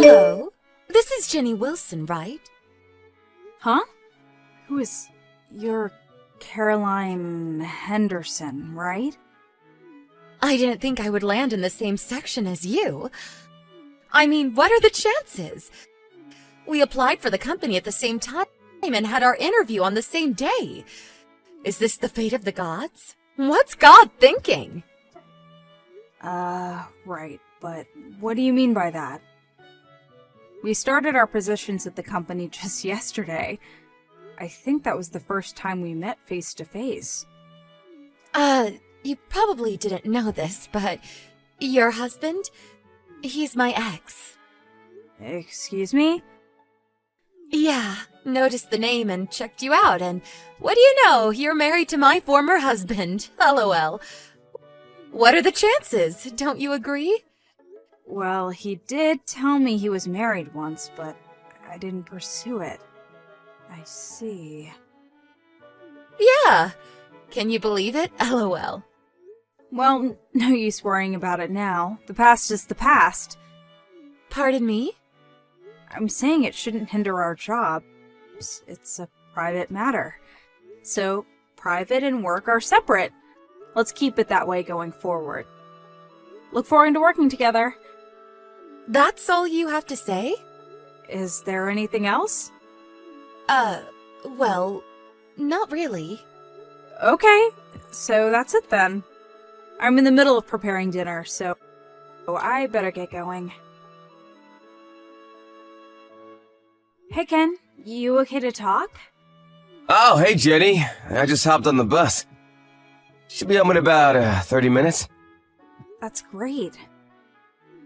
Hello? This is Jenny Wilson, right? Huh? Who is... You're Caroline Henderson, right? I didn't think I would land in the same section as you. I mean, what are the chances? We applied for the company at the same time and had our interview on the same day. Is this the fate of the gods? What's God thinking? Right, but what do you mean by that? We started our positions at the company just yesterday. I think that was the first time we met face to face. You probably didn't know this, but your husband? He's my ex. Excuse me? Yeah, noticed the name and checked you out, and what do you know? You're married to my former husband. LOL. What are the chances? Don't you agree? Well, he did tell me he was married once, but I didn't pursue it. I see. Yeah. Can you believe it? LOL. Well, no use worrying about it now. The past is the past. Pardon me? I'm saying it shouldn't hinder our jobs. It's a private matter. So, private and work are separate. Let's keep it that way going forward. Look forward to working together. That's all you have to say? Is there anything else? Well, not really. Okay, so that's it then. I'm in the middle of preparing dinner, so I better get going. Hey Ken, you okay to talk? Oh, hey Jenny. I just hopped on the bus. Should be home in about 30 minutes. That's great.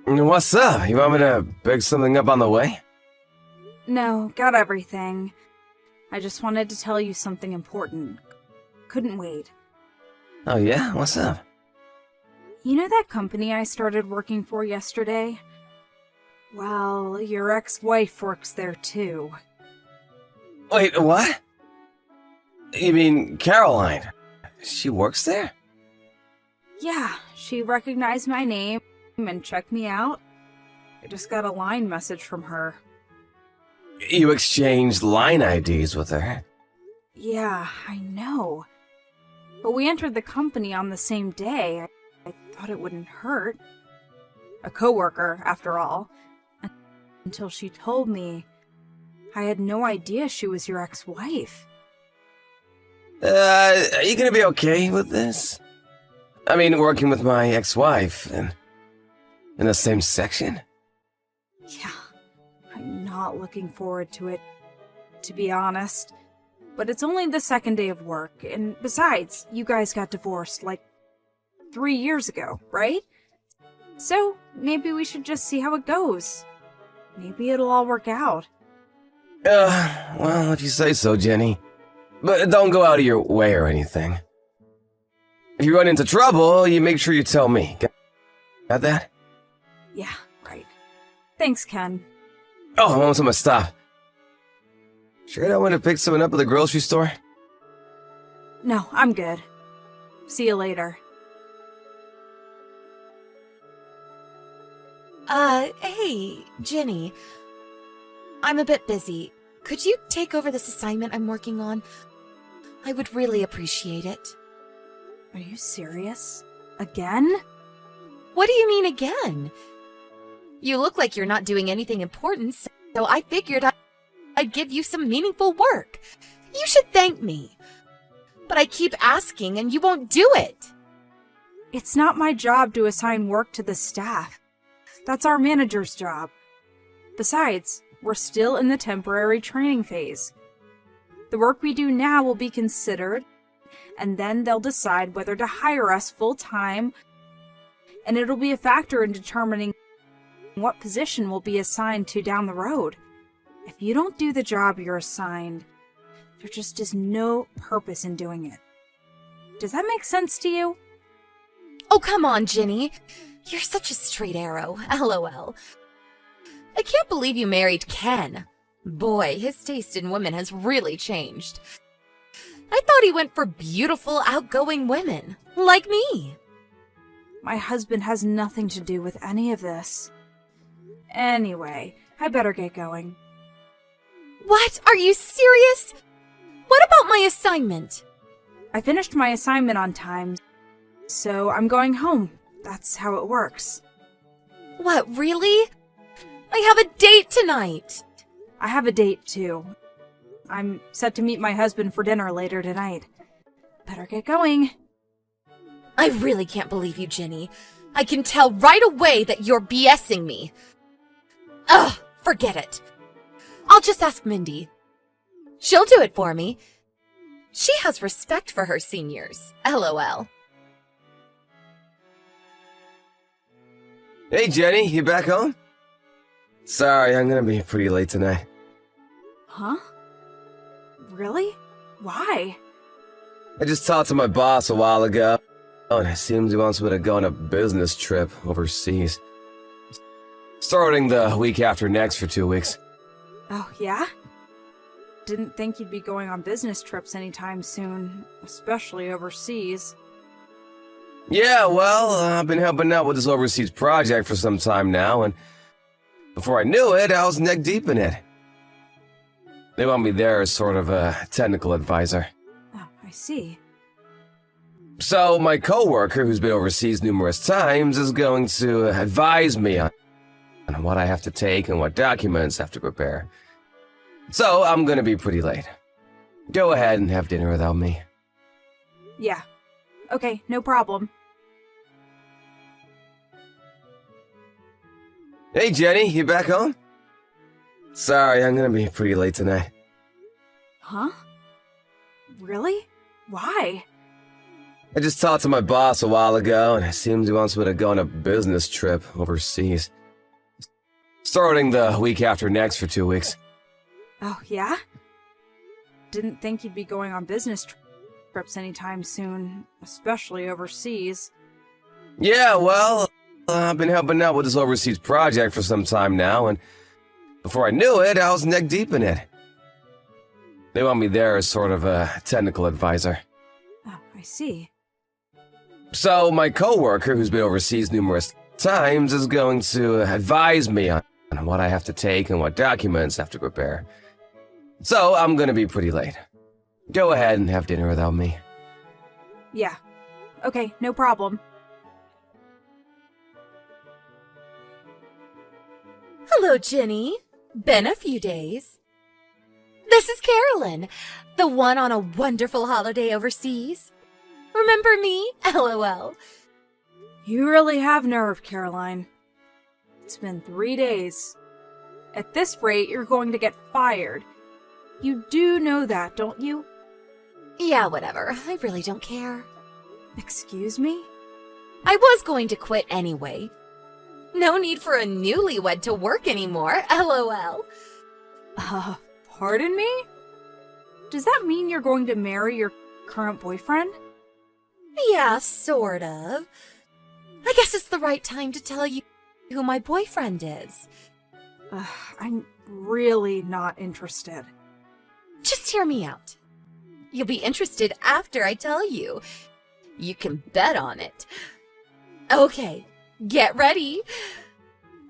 What's up? You want me to pick something up on the way? No, got everything. I just wanted to tell you something important. Couldn't wait. Oh yeah? What's up? You know that company I started working for yesterday? Well, your ex-wife works there too. Wait, what? You mean Caroline? She works there? Yeah, she recognized my name and checked me out. I just got a line message from her. You exchanged line IDs with her? Yeah, I know. But we entered the company on the same day. I thought it wouldn't hurt. A coworker, after all. Until she told me I had no idea she was your ex-wife. Are you gonna be okay with this? I mean, working with my ex-wife and in the same section? Yeah, I'm not looking forward to it, to be honest. But it's only the second day of work, and besides, you guys got divorced, like, 3 years ago, right? So, maybe we should just see how it goes. Maybe it'll all work out. Well, if you say so, Jenny. But don't go out of your way or anything. If you run into trouble, you make sure you tell me. Got that? Yeah, right. Thanks, Ken. Oh, I'm almost stop. Sure don't want to pick someone up at the grocery store? No, I'm good. See you later. Hey, Jenny. I'm a bit busy. Could you take over this assignment I'm working on? I would really appreciate it. Are you serious? Again? What do you mean again? You look like you're not doing anything important, so I figured I'd give you some meaningful work. You should thank me. But I keep asking and you won't do it. It's not my job to assign work to the staff. That's our manager's job. Besides, we're still in the temporary training phase. The work we do now will be considered, and then they'll decide whether to hire us full-time, and it'll be a factor in determining what position we'll be assigned to down the road. If you don't do the job you're assigned, there just is no purpose in doing it. Does that make sense to you? Oh, come on, Jenny. You're such a straight arrow. LOL. I can't believe you married Ken. Boy, his taste in women has really changed. I thought he went for beautiful, outgoing women, like me. My husband has nothing to do with any of this. Anyway, I better get going. What? Are you serious? What about my assignment? I finished my assignment on time, so I'm going home. That's how it works. What, really? I have a date tonight. I have a date, too. I'm set to meet my husband for dinner later tonight. Better get going. I really can't believe you, Jenny. I can tell right away that you're BSing me. Ugh, forget it. I'll just ask Mindy. She'll do it for me. She has respect for her seniors. LOL. Hey, Jenny, you back home? Sorry, I'm gonna be pretty late tonight. Huh? Really? Why? I just talked to my boss a while ago, and it seems he wants me to go on a business trip overseas. Starting the week after next for 2 weeks. Oh, yeah? Didn't think you'd be going on business trips anytime soon, especially overseas. Yeah, well, I've been helping out with this overseas project for some time now, and before I knew it, I was neck deep in it. They want me there as sort of a technical advisor. Oh, I see. So my coworker, who's been overseas numerous times, is going to advise me on what I have to take and what documents I have to prepare. So I'm gonna be pretty late. Go ahead and have dinner without me. Yeah. Okay, no problem. Hey, Jenny, you back home? Sorry, I'm gonna be pretty late tonight. Huh? Really? Why? I just talked to my boss a while ago, and it seems he wants me to go on a business trip overseas. Starting the week after next for 2 weeks. Oh, yeah? Didn't think you'd be going on business trips anytime soon, especially overseas. Yeah, well, I've been helping out with this overseas project for some time now, and before I knew it, I was neck deep in it. They want me there as sort of a technical advisor. Oh, I see. So my coworker, who's been overseas numerous times, is going to advise me on what I have to take and what documents I have to prepare. So I'm gonna be pretty late. Go ahead and have dinner without me. Yeah. Okay, no problem. Hello, Jenny. Been a few days. This is Carolyn, the one on a wonderful holiday overseas. Remember me? LOL. You really have nerve, Caroline. It's been 3 days. At this rate, you're going to get fired. You do know that, don't you? Yeah, whatever. I really don't care. Excuse me? I was going to quit anyway. No need for a newlywed to work anymore. LOL. Pardon me? Does that mean you're going to marry your current boyfriend? Yeah, sort of. I guess it's the right time to tell you who my boyfriend is. I'm really not interested. Just hear me out. You'll be interested after I tell you. You can bet on it. Okay, get ready.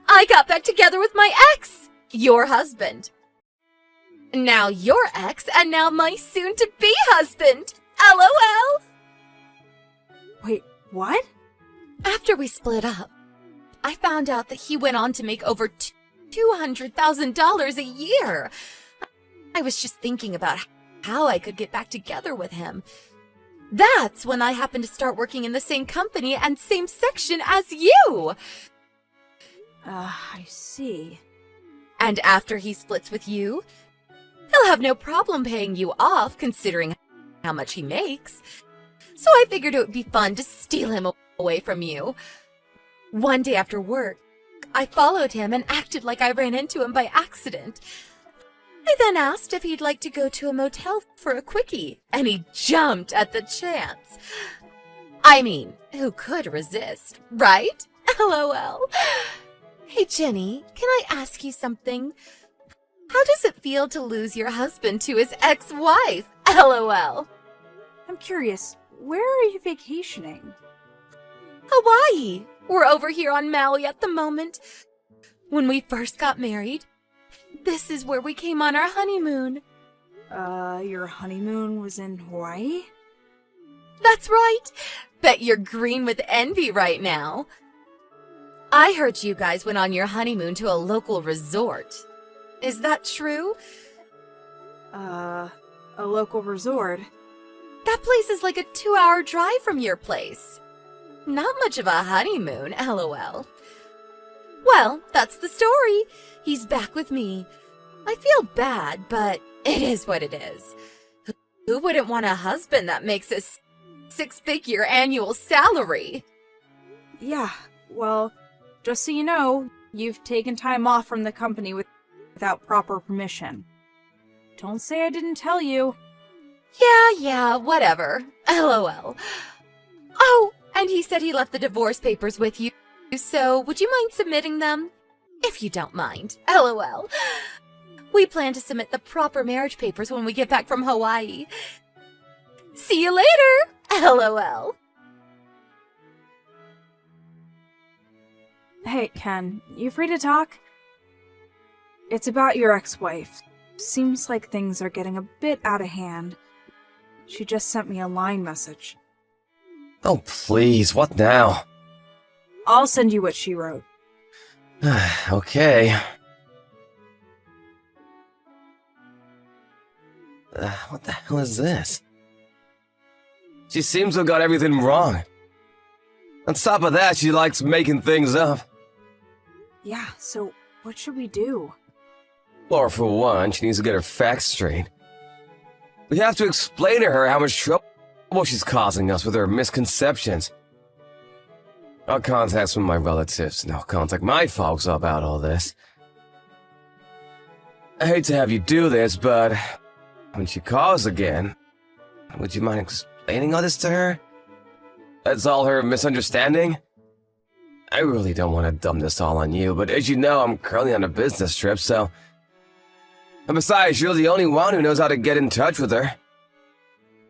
I got back together with my ex, your husband. Now your ex, and now my soon-to-be husband. LOL. Wait, what? After we split up, I found out that he went on to make over $200,000 a year. I was just thinking about how I could get back together with him. That's when I happened to start working in the same company and same section as you. I see. And after he splits with you, he'll have no problem paying you off considering how much he makes. So I figured it would be fun to steal him away from you. One day after work, I followed him and acted like I ran into him by accident. I then asked if he'd like to go to a motel for a quickie, and he jumped at the chance. I mean, who could resist, right? LOL. Hey, Jenny, can I ask you something? How does it feel to lose your husband to his ex-wife? LOL. I'm curious, where are you vacationing? Hawaii. We're over here on Maui at the moment. When we first got married, this is where we came on our honeymoon. Your honeymoon was in Hawaii? That's right. Bet you're green with envy right now. I heard you guys went on your honeymoon to a local resort. Is that true? A local resort? That place is like a 2-hour drive from your place. Not much of a honeymoon, lol. Well, that's the story. He's back with me. I feel bad, but it is what it is. Who wouldn't want a husband that makes a 6-figure annual salary? Yeah, well, just so you know, you've taken time off from the company without proper permission. Don't say I didn't tell you. Yeah, whatever. LOL. Oh, and he said he left the divorce papers with you, so would you mind submitting them? If you don't mind. LOL. We plan to submit the proper marriage papers when we get back from Hawaii. See you later. LOL. Hey, Ken, you free to talk? It's about your ex-wife. Seems like things are getting a bit out of hand. She just sent me a line message. Oh, please, what now? I'll send you what she wrote. Okay. What the hell is this? She seems to have got everything wrong. On top of that, she likes making things up. Yeah, so what should we do? Or for one, she needs to get her facts straight. We have to explain to her how much trouble she's causing us with her misconceptions. I'll contact some of my relatives and I'll contact my folks about all this. I hate to have you do this, but when she calls again, would you mind explaining all this to her? That's all her misunderstanding? I really don't want to dump this all on you, but as you know, I'm currently on a business trip, so... And besides, you're the only one who knows how to get in touch with her.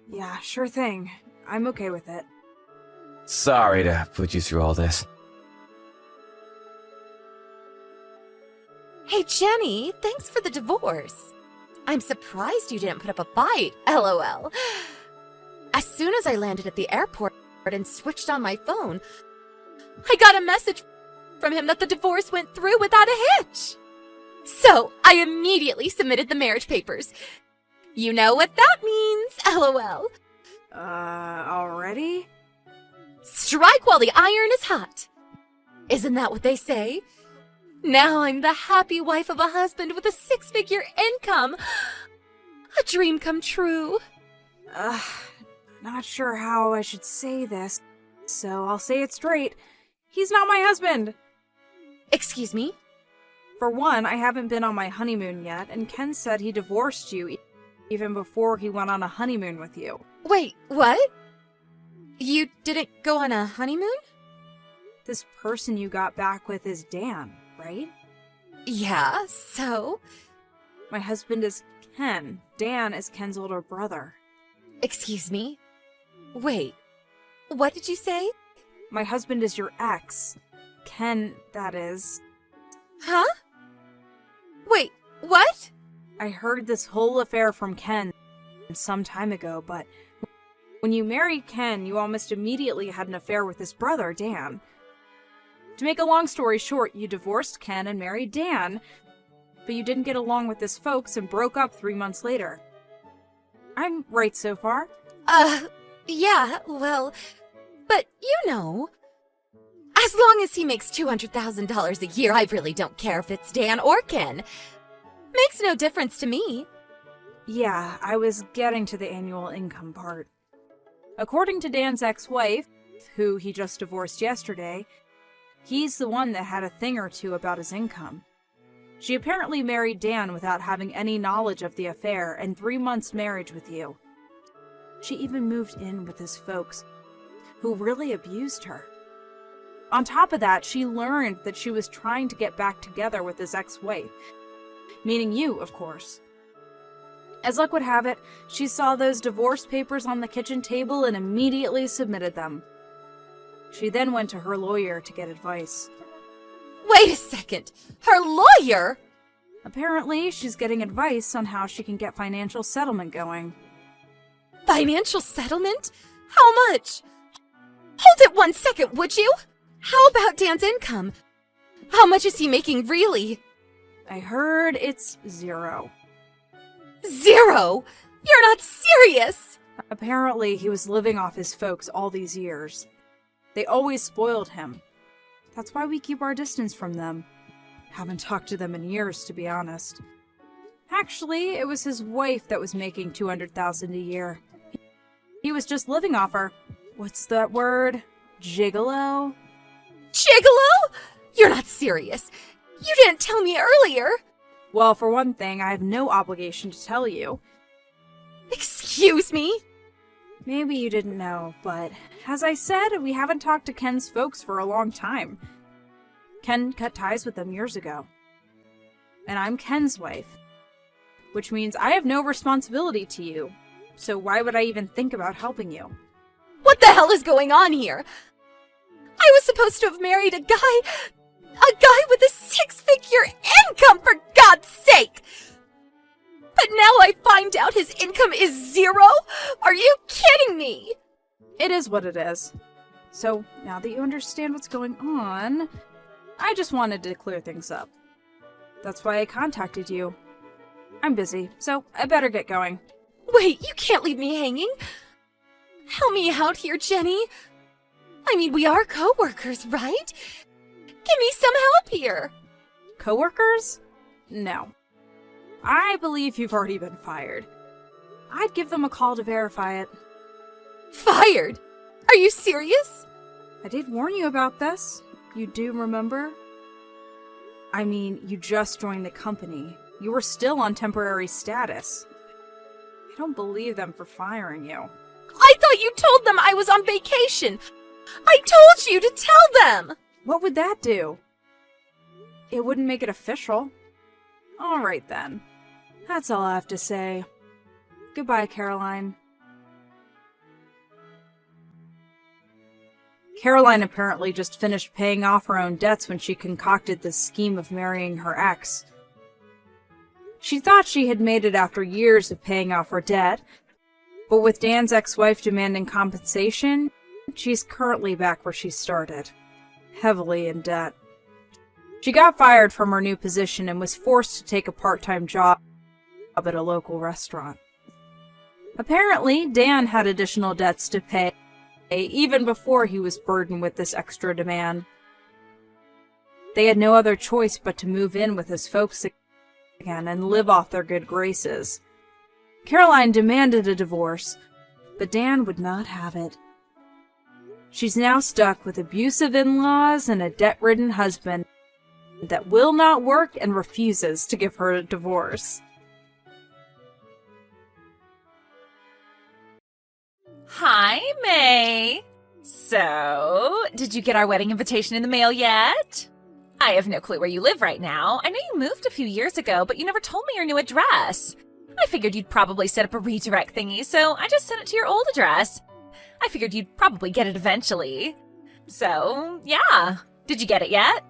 Yeah, sure thing. I'm okay with it. Sorry to put you through all this. Hey, Jenny, thanks for the divorce. I'm surprised you didn't put up a fight, LOL. As soon as I landed at the airport and switched on my phone, I got a message from him that the divorce went through without a hitch. So I immediately submitted the marriage papers. You know what that means, LOL. Already? Strike while the iron is hot. Isn't that what they say? Now I'm the happy wife of a husband with a 6-figure income. A dream come true. Not sure how I should say this, so I'll say it straight. He's not my husband. Excuse me? For one, I haven't been on my honeymoon yet, and Ken said he divorced you even before he went on a honeymoon with you. Wait, what? You didn't go on a honeymoon? This person you got back with is Dan, right? Yeah, so? My husband is Ken. Dan is Ken's older brother. Excuse me? Wait, what did you say? My husband is your ex. Ken, that is. Huh? Wait, what? I heard this whole affair from Ken some time ago, but when you married Ken, you almost immediately had an affair with his brother, Dan. To make a long story short, you divorced Ken and married Dan, but you didn't get along with his folks and broke up 3 months later. I'm right so far? Yeah, well, but you know, as long as he makes $200,000 a year, I really don't care if it's Dan or Ken. Makes no difference to me. Yeah, I was getting to the annual income part. According to Dan's ex-wife, who he just divorced yesterday, he's the one that had a thing or two about his income. She apparently married Dan without having any knowledge of the affair and 3 months' marriage with you. She even moved in with his folks, who really abused her. On top of that, she learned that she was trying to get back together with his ex-wife, meaning you, of course. As luck would have it, she saw those divorce papers on the kitchen table and immediately submitted them. She then went to her lawyer to get advice. Wait a second. Her lawyer? Apparently, she's getting advice on how she can get financial settlement going. Financial settlement? How much? Hold it 1 second, would you? How about Dan's income? How much is he making really? I heard it's 0. 0? You're not serious! Apparently, he was living off his folks all these years. They always spoiled him. That's why we keep our distance from them. Haven't talked to them in years, to be honest. Actually, it was his wife that was making $200,000 a year. He was just living off her. What's that word? Gigolo? Gigolo? You're not serious. You didn't tell me earlier. Well, for one thing, I have no obligation to tell you. Excuse me? Maybe you didn't know, but as I said, we haven't talked to Ken's folks for a long time. Ken cut ties with them years ago. And I'm Ken's wife, which means I have no responsibility to you. So why would I even think about helping you? What the hell is going on here? I was supposed to have married a guy with a 6-figure income, for God's sake! But now I find out his income is 0? Are you kidding me? It is what it is. So now that you understand what's going on, I just wanted to clear things up. That's why I contacted you. I'm busy, so I better get going. Wait, you can't leave me hanging. Help me out here, Jenny. I mean, we are co-workers, right? Give me some help here. Coworkers? No. I believe you've already been fired. I'd give them a call to verify it. Fired? Are you serious? I did warn you about this. You do remember? I mean, you just joined the company. You were still on temporary status. I don't believe them for firing you. I thought you told them I was on vacation. I told you to tell them. What would that do? It wouldn't make it official. All right then. That's all I have to say. Goodbye, Caroline. Caroline apparently just finished paying off her own debts when she concocted this scheme of marrying her ex. She thought she had made it after years of paying off her debt, but with Dan's ex-wife demanding compensation, she's currently back where she started, heavily in debt. She got fired from her new position and was forced to take a part-time job at a local restaurant. Apparently, Dan had additional debts to pay, even before he was burdened with this extra demand. They had no other choice but to move in with his folks again and live off their good graces. Caroline demanded a divorce, but Dan would not have it. She's now stuck with abusive in-laws and a debt-ridden husband that will not work and refuses to give her a divorce. Hi, May. So, did you get our wedding invitation in the mail yet? I have no clue where you live right now. I know you moved a few years ago, but you never told me your new address. I figured you'd probably set up a redirect thingy, so I just sent it to your old address. I figured you'd probably get it eventually. So, yeah. Did you get it yet?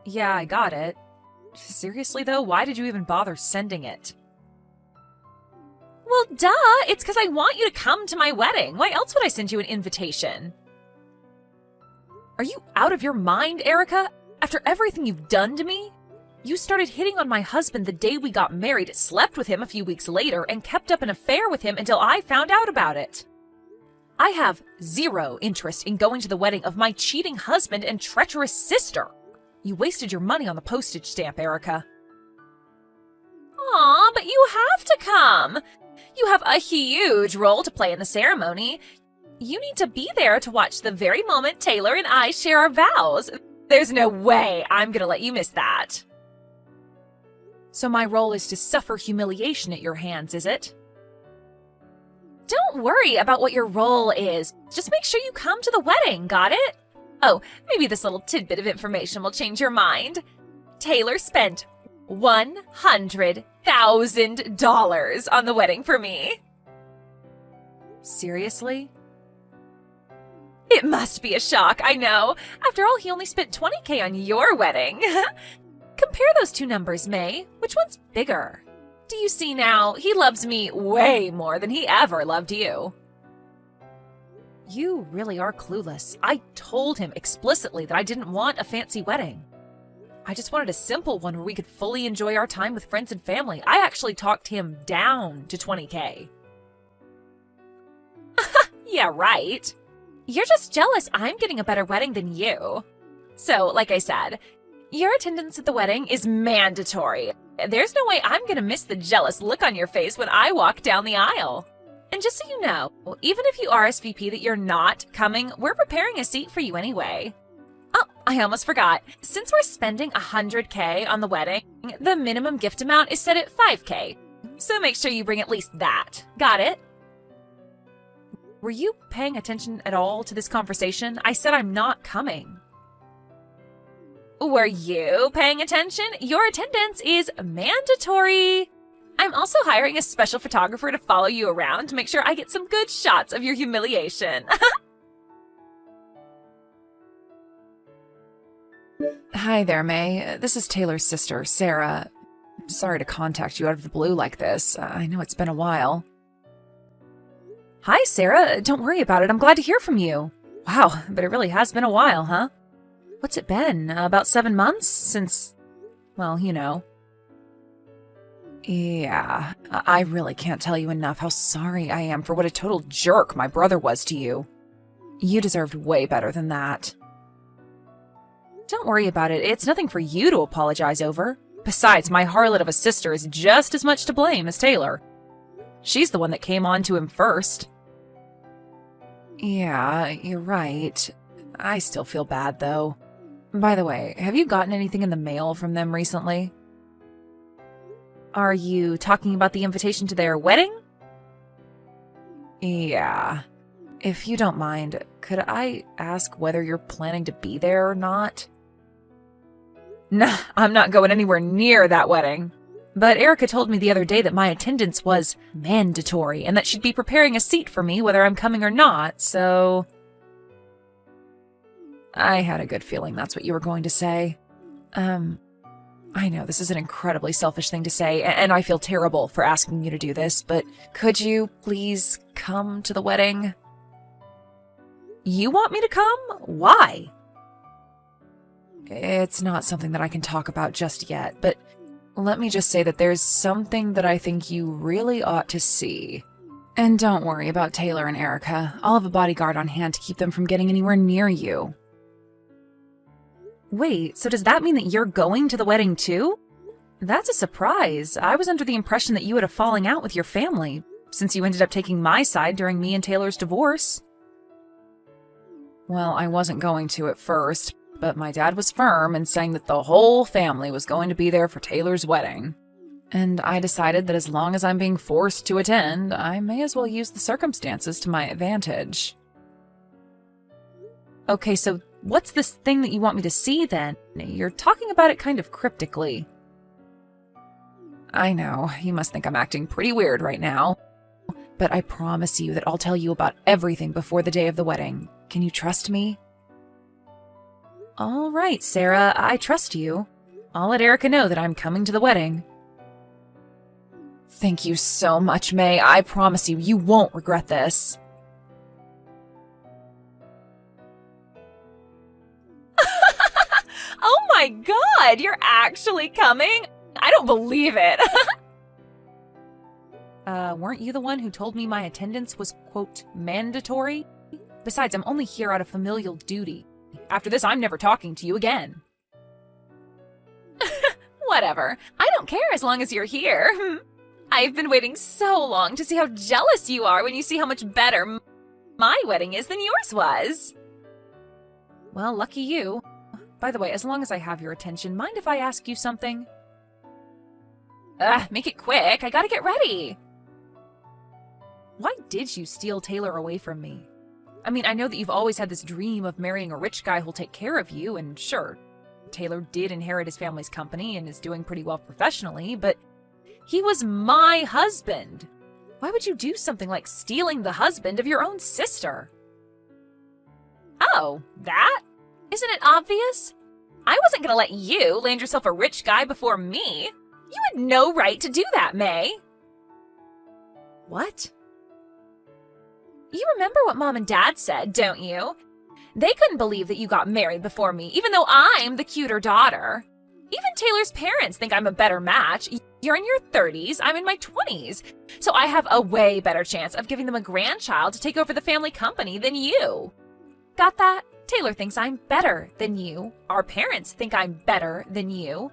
Yeah, I got it. Seriously though, why did you even bother sending it? Well, duh! It's because I want you to come to my wedding. Why else would I send you an invitation? Are you out of your mind, Erica? After everything you've done to me? You started hitting on my husband the day we got married, slept with him a few weeks later, and kept up an affair with him until I found out about it. I have zero interest in going to the wedding of my cheating husband and treacherous sister. You wasted your money on the postage stamp, Erica. Aw, but you have to come! You have a huge role to play in the ceremony. You need to be there to watch the very moment Taylor and I share our vows. There's no way I'm gonna let you miss that. So my role is to suffer humiliation at your hands, is it? Don't worry about what your role is. Just make sure you come to the wedding, got it? Oh, maybe this little tidbit of information will change your mind. Taylor spent $100,000 on the wedding for me. Seriously? It must be a shock, I know. After all, he only spent $20K on your wedding. Compare those two numbers, May. Which one's bigger? Do you see now? He loves me way more than he ever loved you. You really are clueless. I told him explicitly that I didn't want a fancy wedding. I just wanted a simple one where we could fully enjoy our time with friends and family. I actually talked him down to $20K. Yeah, right. You're just jealous I'm getting a better wedding than you. So, like I said, your attendance at the wedding is mandatory. There's no way I'm gonna miss the jealous look on your face when I walk down the aisle. And just so you know, even if you RSVP that you're not coming, we're preparing a seat for you anyway. Oh, I almost forgot. Since we're spending $100K on the wedding, the minimum gift amount is set at $5K. So make sure you bring at least that. Got it? Were you paying attention at all to this conversation? I said I'm not coming. Were you paying attention? Your attendance is mandatory. I'm also hiring a special photographer to follow you around to make sure I get some good shots of your humiliation. Hi there, May. This is Taylor's sister, Sarah. Sorry to contact you out of the blue like this. I know it's been a while. Hi, Sarah. Don't worry about it. I'm glad to hear from you. Wow, but it really has been a while, huh? What's it been? About 7 months since, well, you know. Yeah, I really can't tell you enough how sorry I am for what a total jerk my brother was to you. You deserved way better than that. Don't worry about it. It's nothing for you to apologize over. Besides, my harlot of a sister is just as much to blame as Taylor. She's the one that came on to him first. Yeah, you're right. I still feel bad, though. By the way, have you gotten anything in the mail from them recently? Are you talking about the invitation to their wedding? Yeah. If you don't mind, could I ask whether you're planning to be there or not? Nah, I'm not going anywhere near that wedding. But Erica told me the other day that my attendance was mandatory and that she'd be preparing a seat for me whether I'm coming or not, so... I had a good feeling that's what you were going to say. I know this is an incredibly selfish thing to say, and I feel terrible for asking you to do this, but could you please come to the wedding? You want me to come? Why? It's not something that I can talk about just yet, but let me just say that there's something that I think you really ought to see. And don't worry about Taylor and Erica. I'll have a bodyguard on hand to keep them from getting anywhere near you. Wait, so does that mean that you're going to the wedding too? That's a surprise. I was under the impression that you had a falling out with your family, since you ended up taking my side during me and Taylor's divorce. Well, I wasn't going to at first, but my dad was firm in saying that the whole family was going to be there for Taylor's wedding. And I decided that as long as I'm being forced to attend, I may as well use the circumstances to my advantage. Okay, so what's this thing that you want me to see then? You're talking about it kind of cryptically. I know, you must think I'm acting pretty weird right now. But I promise you that I'll tell you about everything before the day of the wedding. Can you trust me? All right, Sarah, I trust you. I'll let Erica know that I'm coming to the wedding. Thank you so much, May. I promise you, you won't regret this. Oh my god, you're actually coming? I don't believe it. Weren't you the one who told me my attendance was, quote, mandatory? Besides, I'm only here out of familial duty. After this, I'm never talking to you again. Whatever. I don't care as long as you're here. I've been waiting so long to see how jealous you are when you see how much better my wedding is than yours was. Well, lucky you. By the way, as long as I have your attention, mind if I ask you something? Make it quick. I gotta get ready. Why did you steal Taylor away from me? I mean, I know that you've always had this dream of marrying a rich guy who'll take care of you, and sure, Taylor did inherit his family's company and is doing pretty well professionally, but he was my husband. Why would you do something like stealing the husband of your own sister? Oh, that? Isn't it obvious? I wasn't gonna let you land yourself a rich guy before me. You had no right to do that, May. What? You remember what Mom and Dad said, don't you? They couldn't believe that you got married before me, even though I'm the cuter daughter. Even Taylor's parents think I'm a better match. You're in your 30s, I'm in my 20s. So I have a way better chance of giving them a grandchild to take over the family company than you. Got that? Taylor thinks I'm better than you. Our parents think I'm better than you.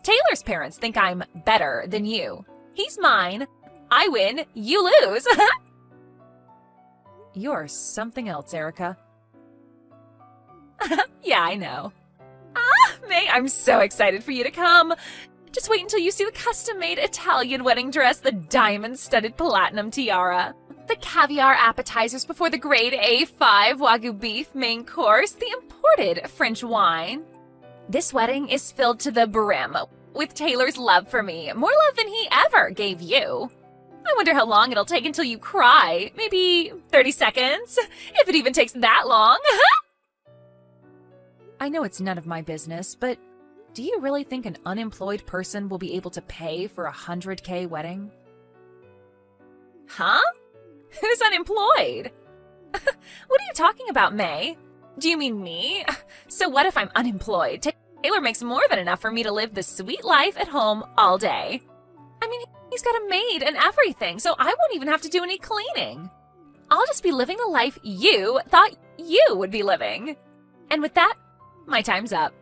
Taylor's parents think I'm better than you. He's mine. I win, you lose. You're something else, Erica. Yeah, I know. May, I'm so excited for you to come. Just wait until you see the custom-made Italian wedding dress, the diamond-studded platinum tiara, the caviar appetizers before the grade A5 Wagyu beef main course, the imported French wine. This wedding is filled to the brim with Taylor's love for me, more love than he ever gave you. I wonder how long it'll take until you cry. Maybe 30 seconds, if it even takes that long. I know it's none of my business, but do you really think an unemployed person will be able to pay for a $100K wedding? Huh? Who's unemployed? What are you talking about, May? Do you mean me? So what if I'm unemployed? Taylor makes more than enough for me to live the sweet life at home all day. I mean, he's got a maid and everything, so I won't even have to do any cleaning. I'll just be living the life you thought you would be living. And with that, my time's up.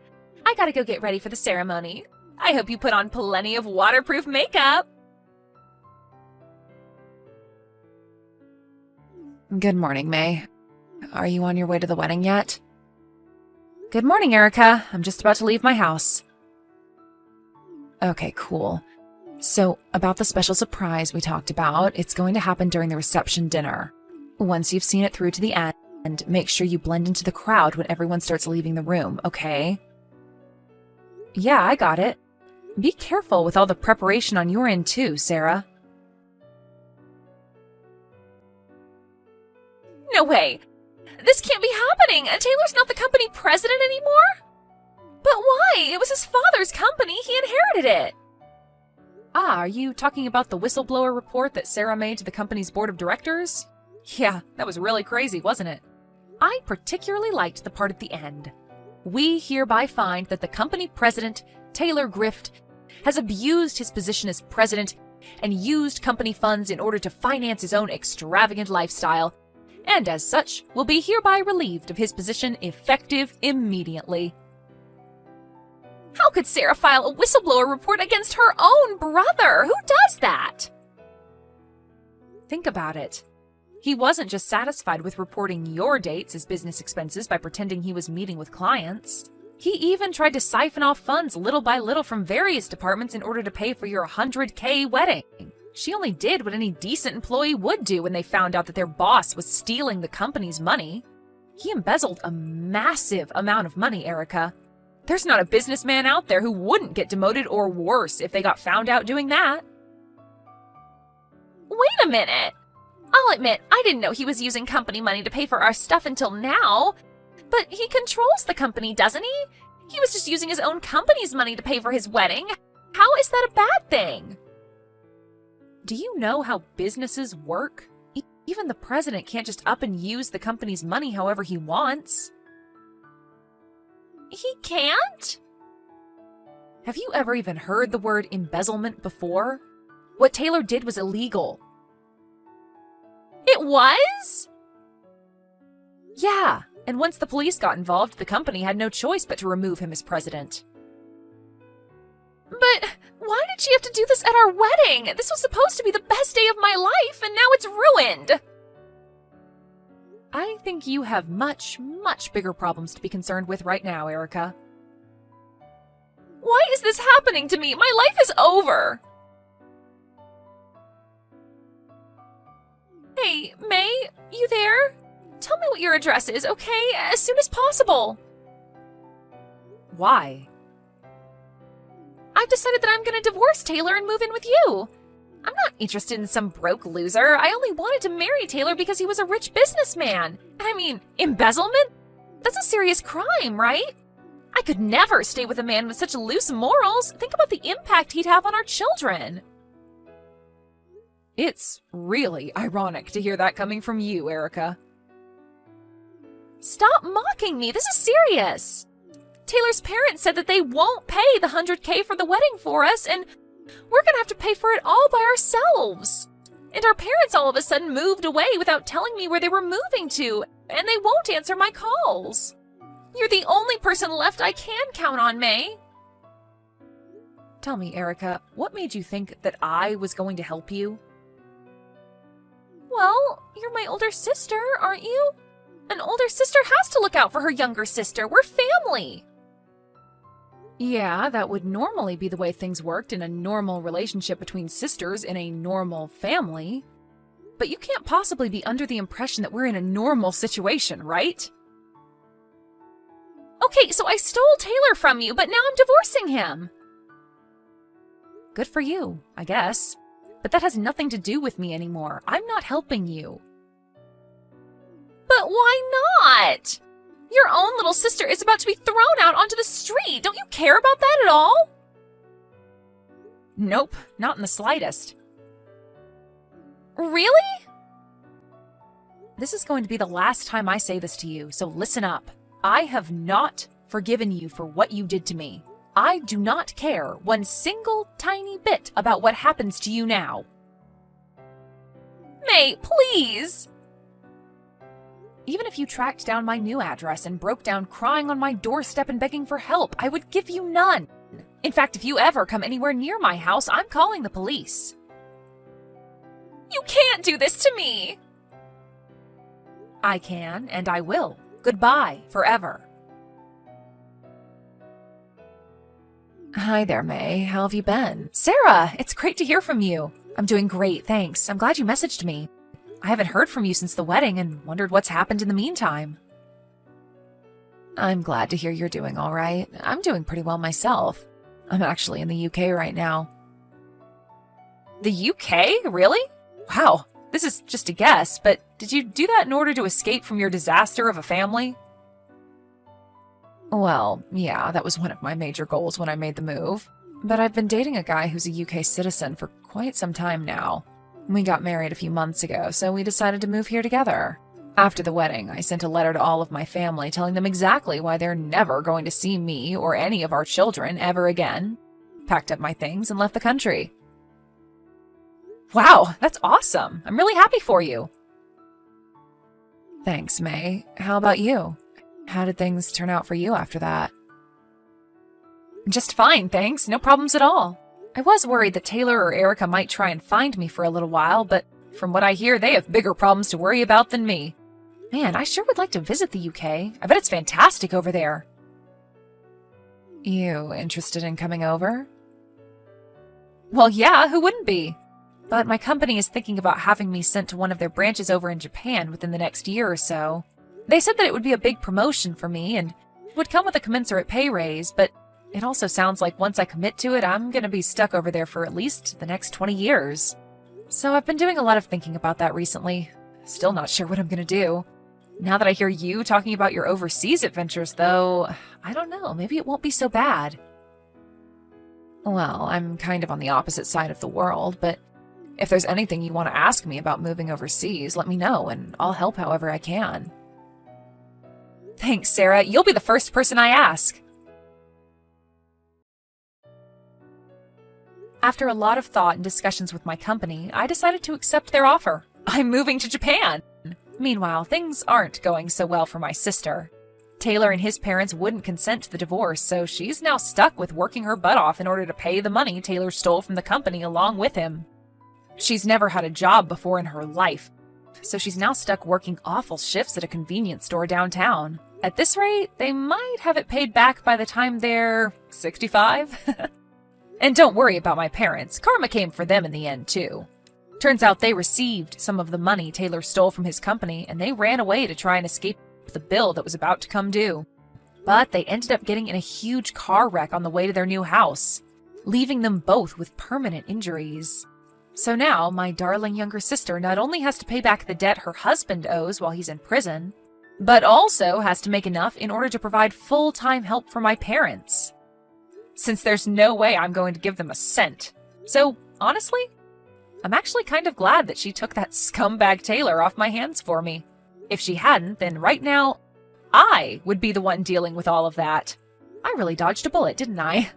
I gotta go get ready for the ceremony. I hope you put on plenty of waterproof makeup. Good morning, May. Are you on your way to the wedding yet? Good morning, Erica. I'm just about to leave my house. Okay, cool. So, about the special surprise we talked about, it's going to happen during the reception dinner. Once you've seen it through to the end, make sure you blend into the crowd when everyone starts leaving the room, okay? Yeah, I got it. Be careful with all the preparation on your end too, Sarah. No way. This can't be happening. Taylor's not the company president anymore? But why? It was his father's company. He inherited it. Are you talking about the whistleblower report that Sarah made to the company's board of directors? Yeah, that was really crazy, wasn't it? I particularly liked the part at the end. We hereby find that the company president, Taylor Grift, has abused his position as president and used company funds in order to finance his own extravagant lifestyle, and as such will be hereby relieved of his position effective immediately. How could Sarah file a whistleblower report against her own brother? Who does that? Think about it. He wasn't just satisfied with reporting your dates as business expenses by pretending he was meeting with clients. He even tried to siphon off funds little by little from various departments in order to pay for your $100K wedding. She only did what any decent employee would do when they found out that their boss was stealing the company's money. He embezzled a massive amount of money, Erica. There's not a businessman out there who wouldn't get demoted or worse if they got found out doing that. Wait a minute. I'll admit, I didn't know he was using company money to pay for our stuff until now. But he controls the company, doesn't he? He was just using his own company's money to pay for his wedding. How is that a bad thing? Do you know how businesses work? Even the president can't just up and use the company's money however he wants. He can't? Have you ever even heard the word embezzlement before? What Taylor did was illegal. It was? Yeah, and once the police got involved, the company had no choice but to remove him as president. But why did she have to do this at our wedding? This was supposed to be the best day of my life, and now it's ruined. I think you have much, much bigger problems to be concerned with right now, Erica. Why is this happening to me? My life is over. Hey, May, you there? Tell me what your address is, okay? As soon as possible. Why? I've decided that I'm going to divorce Taylor and move in with you. I'm not interested in some broke loser. I only wanted to marry Taylor because he was a rich businessman. I mean, embezzlement? That's a serious crime, right? I could never stay with a man with such loose morals. Think about the impact he'd have on our children. It's really ironic to hear that coming from you, Erica. Stop mocking me. This is serious. Taylor's parents said that they won't pay the $100K for the wedding for us, and we're gonna have to pay for it all by ourselves. And our parents all of a sudden moved away without telling me where they were moving to, and they won't answer my calls. You're the only person left I can count on, May. Tell me, Erica, what made you think that I was going to help you? Well, you're my older sister, aren't you? An older sister has to look out for her younger sister. We're family. Yeah, that would normally be the way things worked in a normal relationship between sisters in a normal family. But you can't possibly be under the impression that we're in a normal situation, right? Okay, so I stole Taylor from you, but now I'm divorcing him. Good for you, I guess. But that has nothing to do with me anymore. I'm not helping you. But why not? Your own little sister is about to be thrown out onto the street. Don't you care about that at all? Nope, not in the slightest. Really? This is going to be the last time I say this to you, so listen up. I have not forgiven you for what you did to me. I do not care one single tiny bit about what happens to you now. May, please. Even if you tracked down my new address and broke down crying on my doorstep and begging for help, I would give you none. In fact, if you ever come anywhere near my house, I'm calling the police. You can't do this to me. I can, and I will. Goodbye, forever. Hi there, May. How have you been? Sarah, it's great to hear from you. I'm doing great, thanks. I'm glad you messaged me. I haven't heard from you since the wedding and wondered what's happened in the meantime. I'm glad to hear you're doing all right. I'm doing pretty well myself. I'm actually in the UK right now. The UK? Really? Wow, this is just a guess, but did you do that in order to escape from your disaster of a family? Well, yeah, that was one of my major goals when I made the move. But I've been dating a guy who's a UK citizen for quite some time now. We got married a few months ago, so we decided to move here together. After the wedding, I sent a letter to all of my family telling them exactly why they're never going to see me or any of our children ever again, packed up my things, and left the country. Wow, that's awesome. I'm really happy for you. Thanks, May. How about you? How did things turn out for you after that? Just fine, thanks. No problems at all. I was worried that Taylor or Erica might try and find me for a little while, but from what I hear, they have bigger problems to worry about than me. Man, I sure would like to visit the UK. I bet it's fantastic over there. You interested in coming over? Well, yeah, who wouldn't be? But my company is thinking about having me sent to one of their branches over in Japan within the next year or so. They said that it would be a big promotion for me and it would come with a commensurate pay raise, but it also sounds like once I commit to it, I'm going to be stuck over there for at least the next 20 years. So I've been doing a lot of thinking about that recently. Still not sure what I'm going to do. Now that I hear you talking about your overseas adventures, though, I don't know, maybe it won't be so bad. Well, I'm kind of on the opposite side of the world, but if there's anything you want to ask me about moving overseas, let me know and I'll help however I can. Thanks, Sarah. You'll be the first person I ask. After a lot of thought and discussions with my company, I decided to accept their offer. I'm moving to Japan. Meanwhile, things aren't going so well for my sister. Taylor and his parents wouldn't consent to the divorce, so she's now stuck with working her butt off in order to pay the money Taylor stole from the company along with him. She's never had a job before in her life, so she's now stuck working awful shifts at a convenience store downtown. At this rate, they might have it paid back by the time they're 65. And don't worry about my parents. Karma came for them in the end, too. Turns out they received some of the money Taylor stole from his company, and they ran away to try and escape the bill that was about to come due. But they ended up getting in a huge car wreck on the way to their new house, leaving them both with permanent injuries. So now, my darling younger sister not only has to pay back the debt her husband owes while he's in prison, but also has to make enough in order to provide full-time help for my parents. Since there's no way I'm going to give them a cent. So, honestly, I'm actually kind of glad that she took that scumbag Taylor off my hands for me. If she hadn't, then right now, I would be the one dealing with all of that. I really dodged a bullet, didn't I?